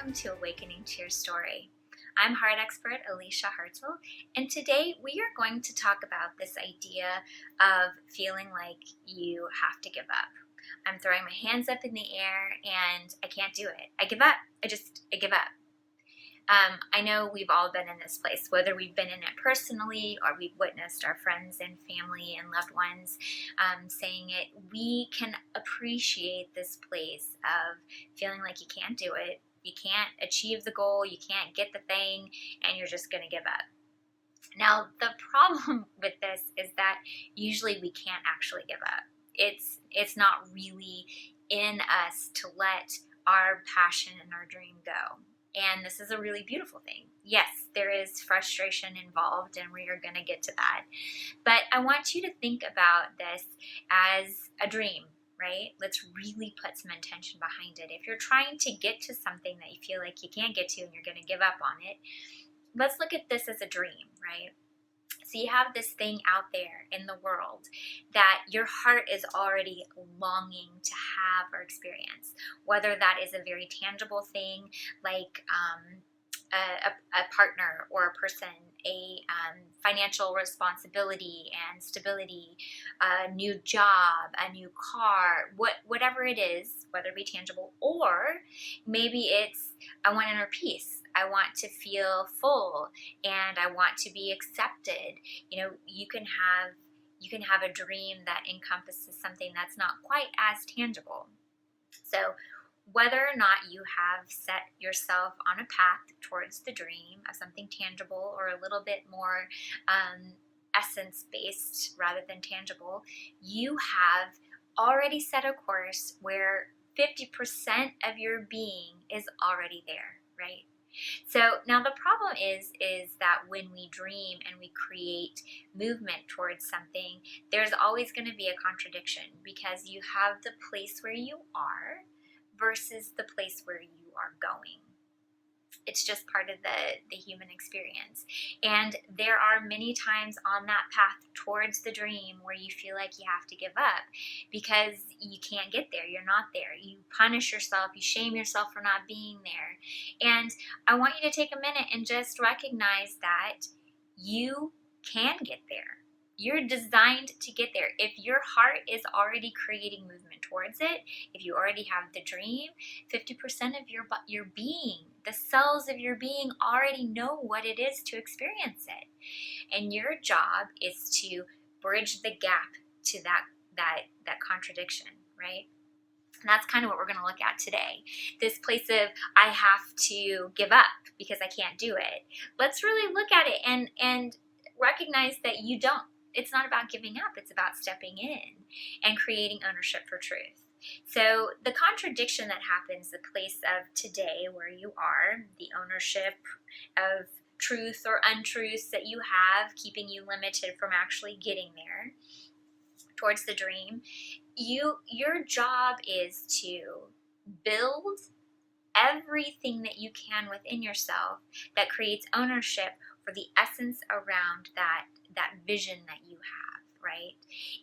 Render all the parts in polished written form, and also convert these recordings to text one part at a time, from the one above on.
welcome to Awakening to Your Story. I'm heart expert Alicia Hartzell, and today we are going to talk about this idea of feeling like you have to give up. I'm throwing my hands up in the air and I can't do it. I give up. I give up. I know we've all been in this place, whether we've been in it personally or we've witnessed our friends and family and loved ones saying it. We can appreciate this place of feeling like you can't do it, you can't achieve the goal, you can't get the thing, and you're just going to give up. Now, the problem with this is that usually we can't actually give up. It's not really in us to let our passion and our dream go. And this is a really beautiful thing. Yes, there is frustration involved, and we are going to get to that. But I want you to think about this as a dream, right? Let's really put some intention behind it. If you're trying to get to something that you feel like you can't get to and you're going to give up on it, let's look at this as a dream, right? So you have this thing out there in the world that your heart is already longing to have or experience, whether that is a very tangible thing like a partner or a person, a financial responsibility and stability, a new job, a new car, whatever it is, whether it be tangible, or maybe it's I want inner peace. I want to feel full and I want to be accepted. You know, you can have a dream that encompasses something that's not quite as tangible. So whether or not you have set yourself on a path towards the dream of something tangible or a little bit more essence-based rather than tangible, you have already set a course where 50% of your being is already there, right? So now the problem is that when we dream and we create movement towards something, there's always going to be a contradiction because you have the place where you are versus the place where you are going. It's just part of the human experience. And there are many times on that path towards the dream where you feel like you have to give up because you can't get there. You're not there. You punish yourself. You shame yourself for not being there. And I want you to take a minute and just recognize that you can get there. You're designed to get there. If your heart is already creating movement towards it, if you already have the dream, 50% of your being, the cells of your being already know what it is to experience it. And your job is to bridge the gap to that contradiction, right? And that's kind of what we're going to look at today. This place of I have to give up because I can't do it. Let's really look at it and recognize that you don't. It's not about giving up. It's about stepping in and creating ownership for truth. So the contradiction that happens, the place of today where you are, the ownership of truth or untruths that you have, keeping you limited from actually getting there towards the dream, your job is to build everything that you can within yourself that creates ownership for the essence around that vision that you have, right?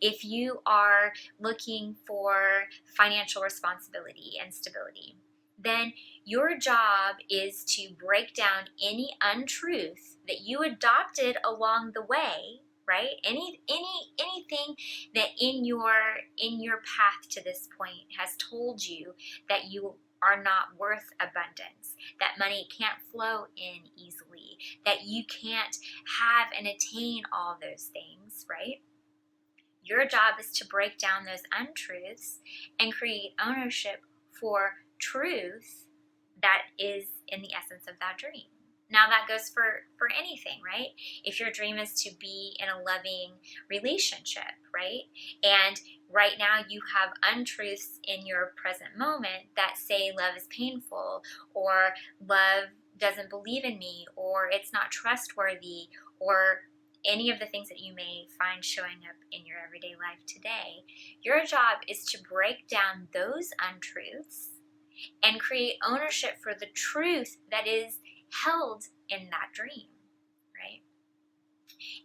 If you are looking for financial responsibility and stability, then your job is to break down any untruth that you adopted along the way, right? Anything that in your path to this point has told you that you are not worth abundance, that money can't flow in easily, that you can't have and attain all those things, right? Your job is to break down those untruths and create ownership for truth that is in the essence of that dream. Now that goes for anything, right? If your dream is to be in a loving relationship, right? And right now you have untruths in your present moment that say love is painful, or love doesn't believe in me, or it's not trustworthy, or any of the things that you may find showing up in your everyday life today. Your job is to break down those untruths and create ownership for the truth that is held in that dream, right?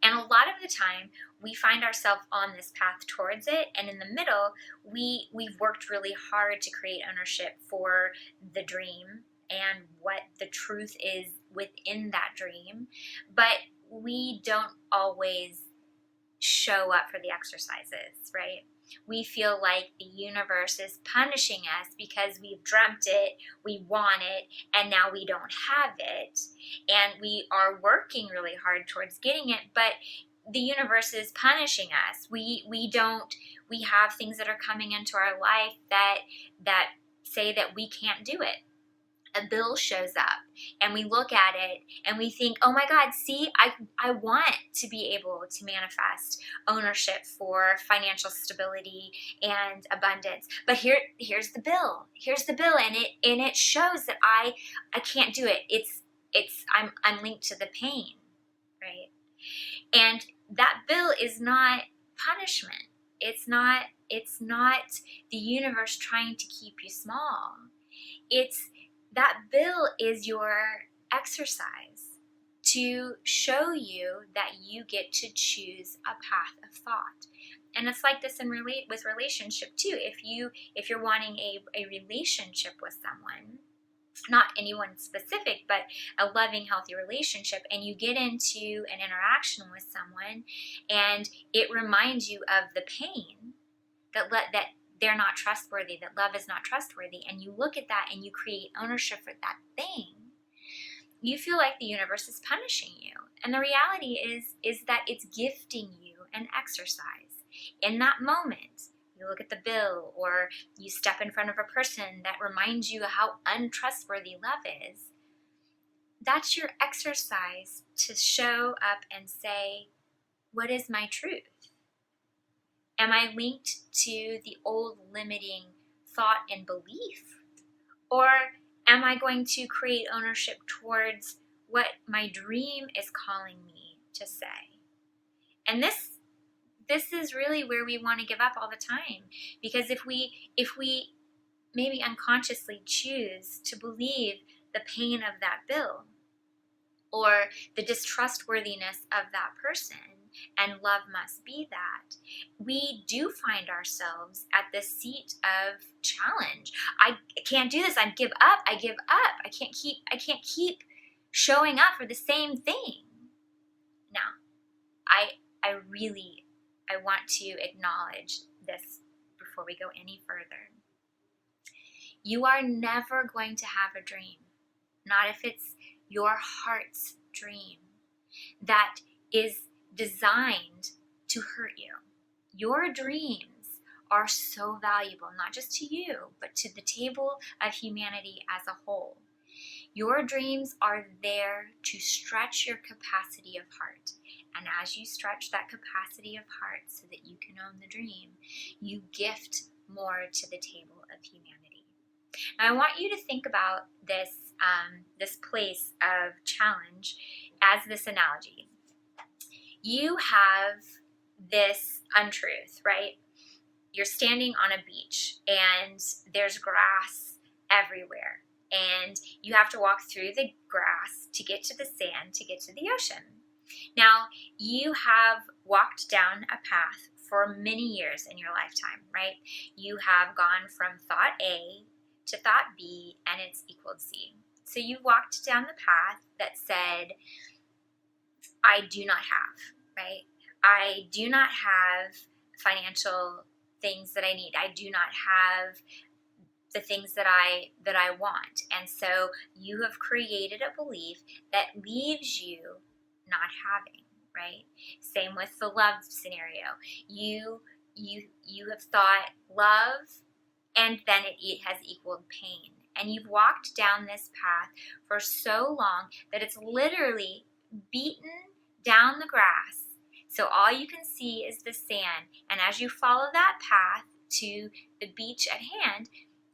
And a lot of the time, we find ourselves on this path towards it, and in the middle, we've worked really hard to create ownership for the dream and what the truth is within that dream, but we don't always show up for the exercises, right? We feel like the universe is punishing us because we've dreamt it, we want it, and now we don't have it. And we are working really hard towards getting it, but the universe is punishing us. We have things that are coming into our life that say that we can't do it. A bill shows up and we look at it and we think, oh my God, see, I want to be able to manifest ownership for financial stability and abundance. But here's the bill. Here's the bill, and it shows that I can't do it. I'm linked to the pain, right? And that bill is not punishment. It's not the universe trying to keep you small. That bill is your exercise to show you that you get to choose a path of thought. And it's like this with relationship too. If you're wanting a relationship with someone, not anyone specific, but a loving, healthy relationship, and you get into an interaction with someone and it reminds you of the pain that they're not trustworthy, that love is not trustworthy, and you look at that and you create ownership for that thing, you feel like the universe is punishing you. And the reality is that it's gifting you an exercise. In that moment, you look at the bill or you step in front of a person that reminds you how untrustworthy love is. That's your exercise to show up and say, what is my truth? Am I linked to the old limiting thought and belief? Or am I going to create ownership towards what my dream is calling me to say? And this is really where we want to give up all the time. Because if we maybe unconsciously choose to believe the pain of that bill or the distrustworthiness of that person, and love must be that, we do find ourselves at the seat of challenge. I can't do this. I give up. I can't keep showing up for the same thing. Now, I want to acknowledge this before we go any further. You are never going to have a dream, not if it's your heart's dream, that is designed to hurt you. Your dreams are so valuable, not just to you, but to the table of humanity as a whole. Your dreams are there to stretch your capacity of heart. And as you stretch that capacity of heart so that you can own the dream, you gift more to the table of humanity. Now, I want you to think about this place of challenge as this analogy. You have this untruth, right? You're standing on a beach and there's grass everywhere. And you have to walk through the grass to get to the sand, to get to the ocean. Now, you have walked down a path for many years in your lifetime, right? You have gone from thought A to thought B, and it's equaled C. So you walked down the path that said, I do not have, right? I do not have financial things that I need. I do not have the things that I want. And so you have created a belief that leaves you not having, right? Same with the love scenario. You have thought love, and then it has equaled pain. And you've walked down this path for so long that it's literally beaten down the grass. So all you can see is the sand. And as you follow that path to the beach at hand,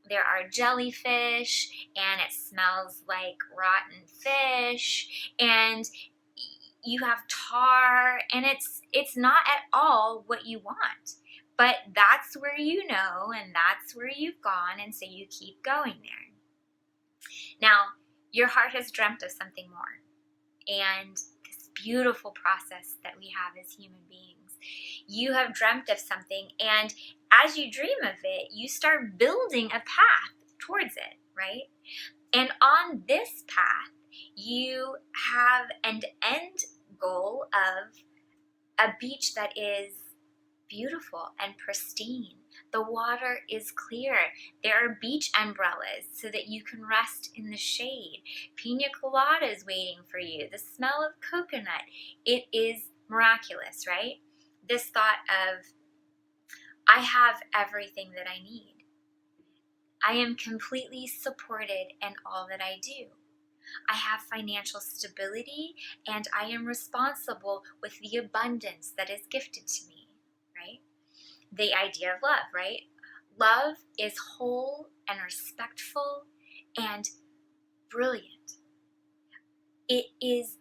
there are jellyfish, and it smells like rotten fish, and you have tar, and it's not at all what you want. But that's where you know, and that's where you've gone, and so you keep going there. Now, your heart has dreamt of something more, and this beautiful process that we have as human beings. You have dreamt of something, and as you dream of it, you start building a path towards it, right? And on this path, you have an end goal of a beach that is beautiful and pristine. The water is clear. There are beach umbrellas so that you can rest in the shade. Pina coladas waiting for you. The smell of coconut. It is miraculous, right? This thought of, I have everything that I need. I am completely supported in all that I do. I have financial stability, and I am responsible with the abundance that is gifted to me, right? The idea of love, right? Love is whole and respectful and brilliant. It is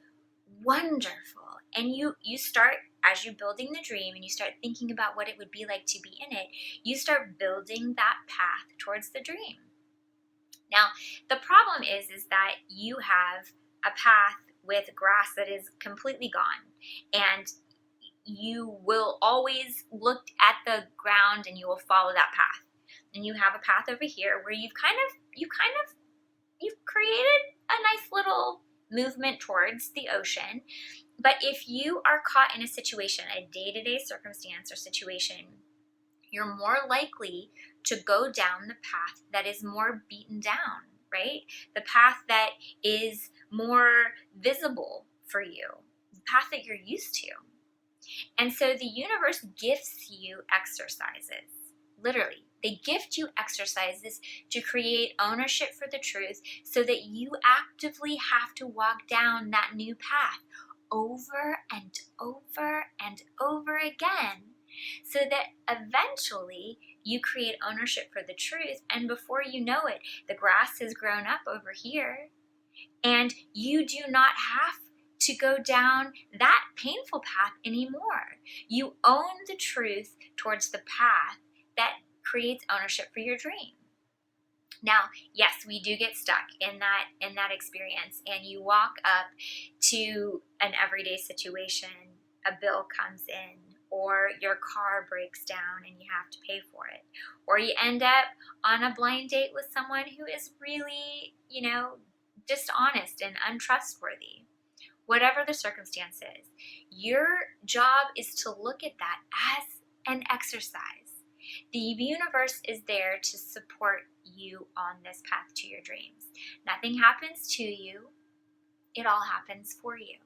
wonderful. And you start, as you're building the dream and you start thinking about what it would be like to be in it, you start building that path towards the dream. Now, the problem is that you have a path with grass that is completely gone, and you will always look at the ground and you will follow that path. And you have a path over here where you've created a nice little movement towards the ocean. But if you are caught in a situation, a day-to-day circumstance or situation, you're more likely to go down the path that is more beaten down, right? The path that is more visible for you, the path that you're used to. And so the universe gifts you exercises, literally. They gift you exercises to create ownership for the truth so that you actively have to walk down that new path over and over and over again, so that eventually you create ownership for the truth, and before you know it, the grass has grown up over here, and you do not have to go down that painful path anymore. You own the truth towards the path that creates ownership for your dream. Now, yes, we do get stuck in that experience, and you walk up to an everyday situation, a bill comes in, or your car breaks down and you have to pay for it, or you end up on a blind date with someone who is really, dishonest and untrustworthy. Whatever the circumstance is, your job is to look at that as an exercise. The universe is there to support you on this path to your dreams. Nothing happens to you. It all happens for you.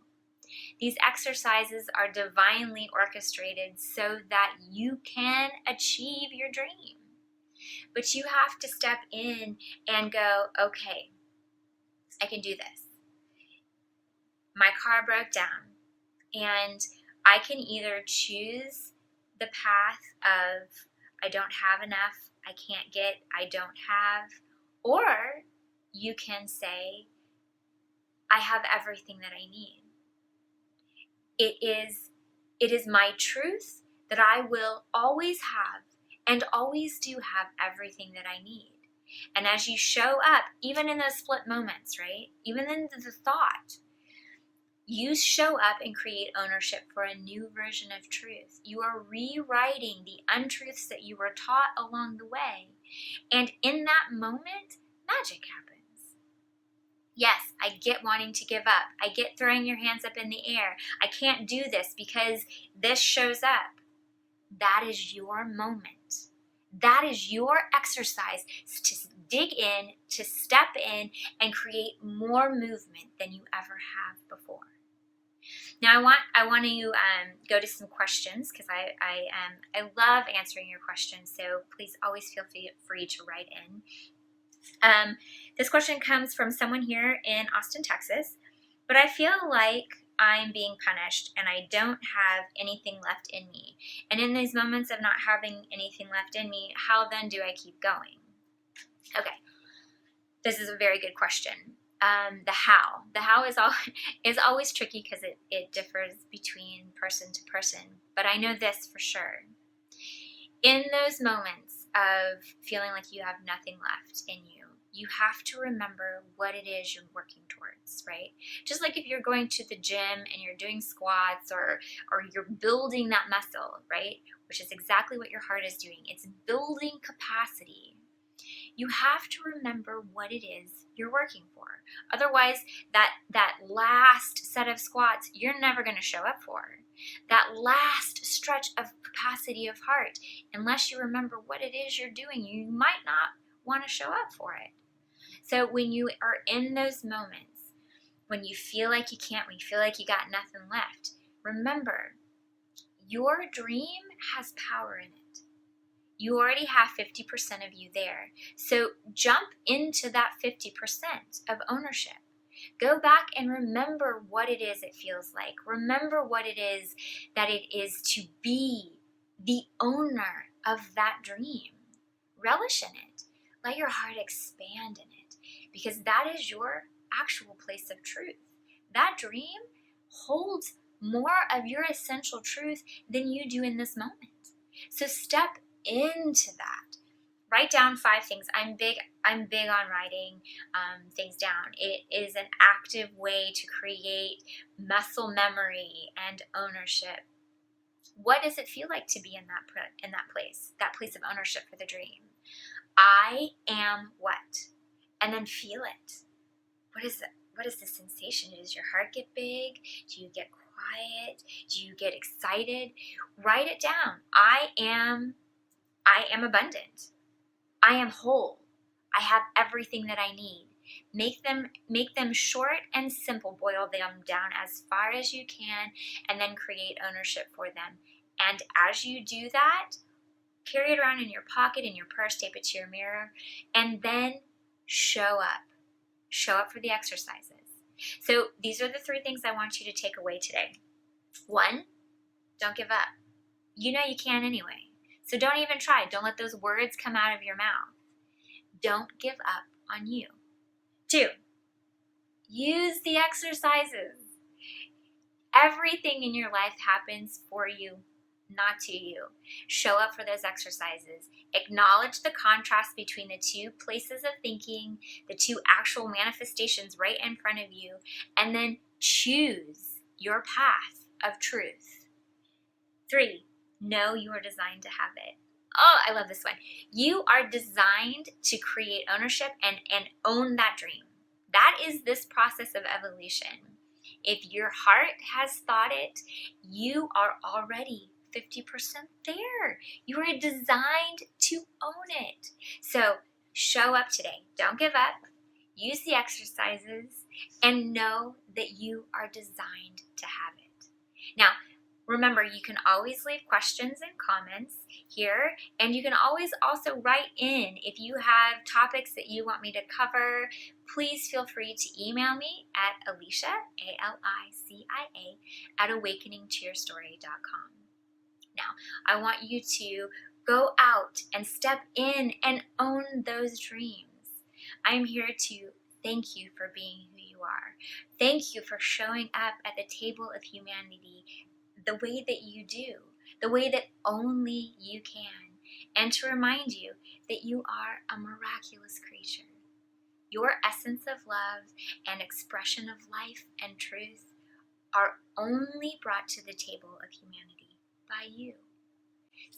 These exercises are divinely orchestrated so that you can achieve your dream. But you have to step in and go, okay, I can do this. My car broke down, and I can either choose the path of I don't have enough, I can't get, I don't have, or you can say, I have everything that I need. It is my truth that I will always have and always do have everything that I need. And as you show up, even in those split moments, right? Even in the thought, you show up and create ownership for a new version of truth. You are rewriting the untruths that you were taught along the way. And in that moment, magic happens. Yes, I get wanting to give up. I get throwing your hands up in the air. I can't do this because this shows up. That is your moment. That is your exercise to dig in, to step in, and create more movement than you ever have before. Now I want to go to some questions, because I love answering your questions. So please always feel free to write in. This question comes from someone here in Austin, Texas. But I feel like I'm being punished and I don't have anything left in me. And in these moments of not having anything left in me, how then do I keep going? Okay, this is a very good question. The how is always tricky because it differs between person to person. But I know this for sure. In those moments of feeling like you have nothing left in you, you have to remember what it is you're working towards, right? Just like if you're going to the gym and you're doing squats or you're building that muscle, right? Which is exactly what your heart is doing. It's building capacity. You have to remember what it is you're working for. Otherwise, that last set of squats, you're never going to show up for. That last stretch of capacity of heart, unless you remember what it is you're doing, you might not want to show up for it. So when you are in those moments, when you feel like you can't, when you feel like you got nothing left, remember, your dream has power in it. You already have 50% of you there. So jump into that 50% of ownership. Go back and remember what it is it feels like. Remember what it is that it is to be the owner of that dream. Relish in it. Let your heart expand in it, because that is your actual place of truth. That dream holds more of your essential truth than you do in this moment. So step into that. Write down 5 things. I'm big on writing things down. It is an active way to create muscle memory and ownership. What does it feel like to be in that place of ownership for the dream? I am what? And then feel it. What is it? What is the sensation? Does your heart get big? Do you get quiet? Do you get excited? Write it down. I am abundant. I am whole. I have everything that I need. Make them short and simple. Boil them down as far as you can, and then create ownership for them. And as you do that, carry it around in your pocket, in your purse, tape it to your mirror, and then show up. Show up for the exercises. So these are the 3 things I want you to take away today. 1, don't give up. You know you can anyway. So don't even try. Don't let those words come out of your mouth. Don't give up on you. 2, use the exercises. Everything in your life happens for you, not to you. Show up for those exercises. Acknowledge the contrast between the 2 places of thinking, the 2 actual manifestations right in front of you, and then choose your path of truth. 3, know you are designed to have it. Oh, I love this one. You are designed to create ownership and own that dream. That is this process of evolution. If your heart has thought it, you are already 50% there. You are designed to own it. So show up today. Don't give up. Use the exercises and know that you are designed to have it. Now, remember, you can always leave questions and comments here, and you can always also write in if you have topics that you want me to cover. Please feel free to email me at Alicia, ALICIA, at awakeningtoyourstory.com. Now, I want you to go out and step in and own those dreams. I'm here to thank you for being who you are. Thank you for showing up at the table of humanity the way that you do, the way that only you can, and to remind you that you are a miraculous creature. Your essence of love and expression of life and truth are only brought to the table of humanity by you.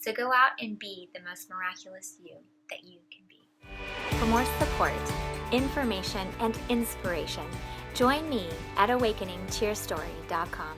So go out and be the most miraculous you that you can be. For more support, information, and inspiration, join me at awakeningtoyourstory.com.